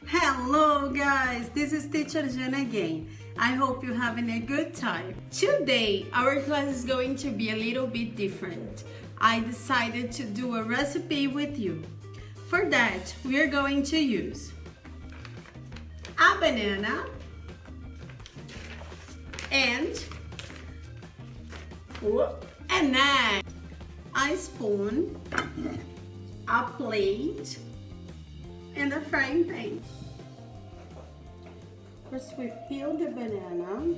Hello guys, this is Teacher Jana again. I hope you're having a good time. Today our class is going to be a little bit different. I decided to do a recipe with you. For that we are going to use a banana and an egg, a spoon, a plate, and a frying pan. First we peel the banana.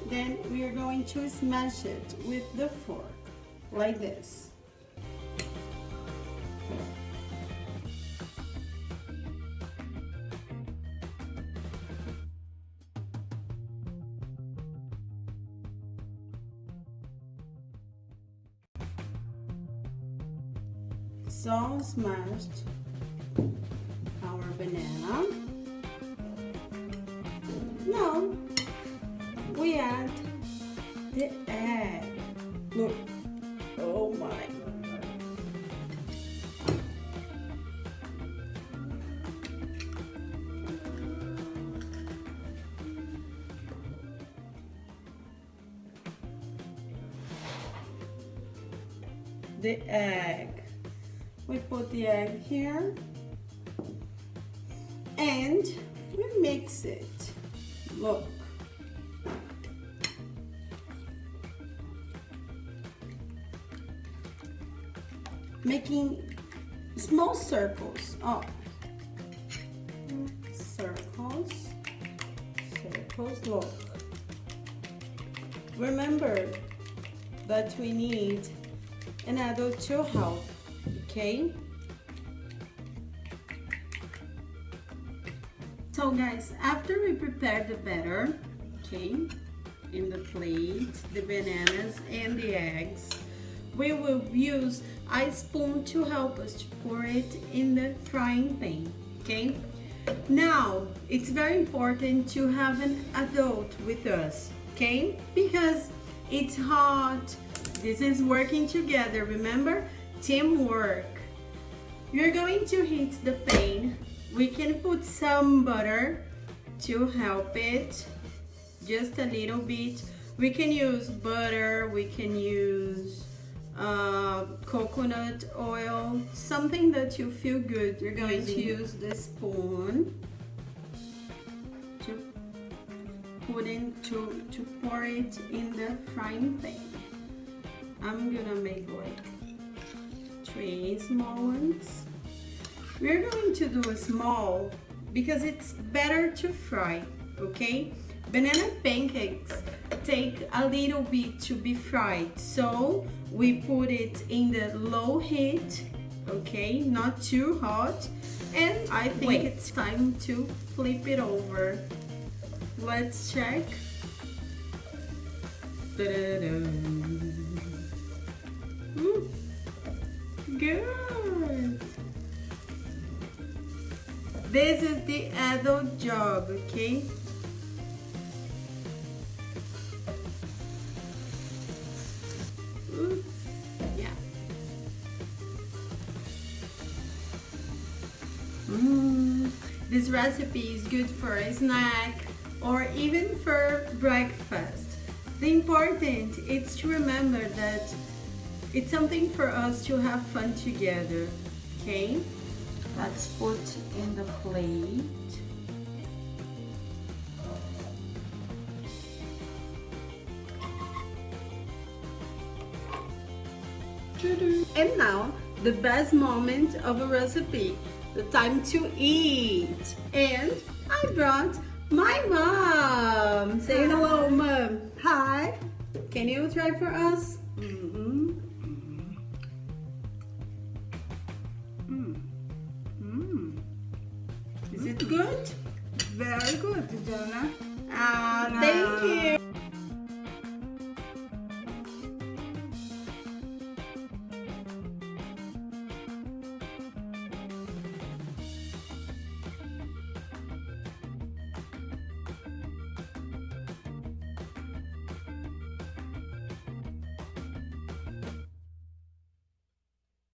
Then we are going to smash it with the fork, like this. So smashed our banana. Now we add the egg. Look, oh my. The egg. We put the egg here and we mix it. Look. Making small circles. Oh. Circles. Circles. Look. Remember that we need an adult to help. Okay, so guys, after we prepare the batter, okay, in the plate, the bananas and the eggs, we will use a spoon to help us to pour it in the frying pan. Okay, now it's very important to have an adult with us, okay, because it's hot. This is working together, remember? Teamwork. You're going to heat the pan. We can put some butter to help it, just a little bit. We can use butter, we can use coconut oil, something that you feel good. You're going to use the spoon to put in to pour it in the frying pan. I'm gonna make like 3 small ones. We're going to do a small because it's better to fry, okay? Banana pancakes take a little bit to be fried, so we put it in the low heat, okay? Not too hot. And I think it's time to flip it over. Let's check. Good. This is the adult job, okay? Yeah. This recipe is good for a snack or even for breakfast. The important is to remember that it's something for us to have fun together, okay? Let's put in the plate. And now, the best moment of a recipe, the time to eat. And I brought my mom. Say hello, Mom. Hi. Can you try for us? Is it good? Very good, Jana. Thank you.